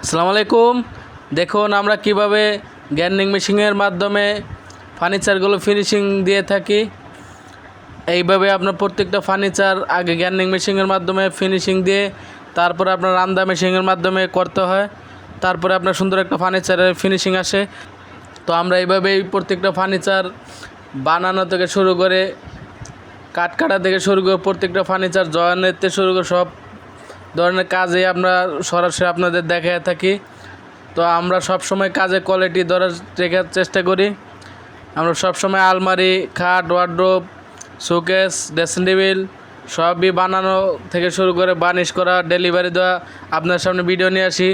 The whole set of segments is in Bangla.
আসসালামু আলাইকুম। দেখুন আমরা কিভাবে গ্যান্ডিং মেশিনের মাধ্যমে ফার্নিচারগুলো ফিনিশিং দিয়ে থাকি। এইভাবে আপনার প্রত্যেকটা ফার্নিচার আগে গ্যান্ডিং মেশিনের মাধ্যমে ফিনিশিং দিয়ে তারপরে আপনার রান্দা মেশিনের মাধ্যমে করতে হয়, তারপরে আপনার সুন্দর একটা ফার্নিচারের ফিনিশিং আসে। তো আমরা এইভাবেই প্রত্যেকটা ফার্নিচার বানানো থেকে শুরু করে কাঠ কাটা থেকে শুরু করে প্রত্যেকটা ফার্নিচার জয়েনের থেকে শুরু করে সব ধরনের কাজে আমরা সরাসরি আপনাদের দেখায় থাকি। তো আমরা সব সময় কাজে কোয়ালিটি ধরার রেখার চেষ্টা করি। আমরা সব সময় আলমারি, খাট, ওয়ার্ড্রোব, শোকেস, ড্রেসিং টেবিল সবই বানানো থেকে শুরু করে বার্নিশ করা, ডেলিভারি দেওয়া আপনার সামনে ভিডিও নিয়ে আসি।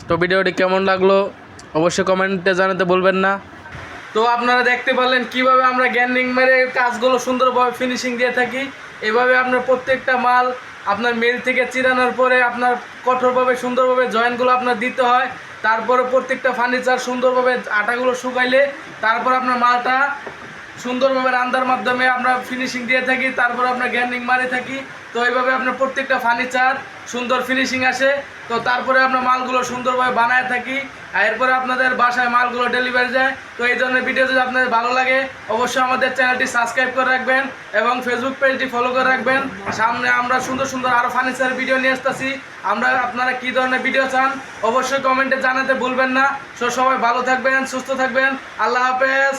তো ভিডিওটি কেমন লাগলো অবশ্যই কমেন্টে জানাতে ভুলবেন না। তো আপনারা দেখতে পারলেন কিভাবে আমরা গ্যান্ডিং মেরে কাজগুলো সুন্দরভাবে ফিনিশিং দিয়ে থাকি। এভাবে আপনার প্রত্যেকটা মাল আপনার মিল থেকে চিরানোর পরে আপনার কঠোরভাবে সুন্দরভাবে জয়েন্টগুলো আপনার দিতে হয়। তারপরে প্রত্যেকটা ফার্নিচার সুন্দরভাবে আটাগুলো শুকাইলে তারপর আপনার মালটা সুন্দরভাবে রান্নার মাধ্যমে আমরা ফিনিশিং দিয়ে থাকি, তারপর আপনার গ্যান্ডিং মারে থাকি। তো এইভাবে আপনার প্রত্যেকটা ফার্নিচার সুন্দর ফিনিশিং আসে। তো তারপরে আমরা মালগুলো সুন্দরভাবে বানায় থাকি, আর এরপরে আপনাদের বাসায় মালগুলো ডেলিভারি যায়। তো এই ধরনের ভিডিও যদি আপনাদের ভালো লাগে অবশ্যই আমাদের চ্যানেলটি সাবস্ক্রাইব করে রাখবেন এবং ফেসবুক পেজটি ফলো করে রাখবেন। সামনে আমরা সুন্দর সুন্দর আরও ফার্নিচার ভিডিও নিয়ে আসতেছি। আপনারা কী ধরনের ভিডিও চান অবশ্যই কমেন্টে জানাতে ভুলবেন না। সবাই ভালো থাকবেন, সুস্থ থাকবেন। আল্লাহ হাফেজ।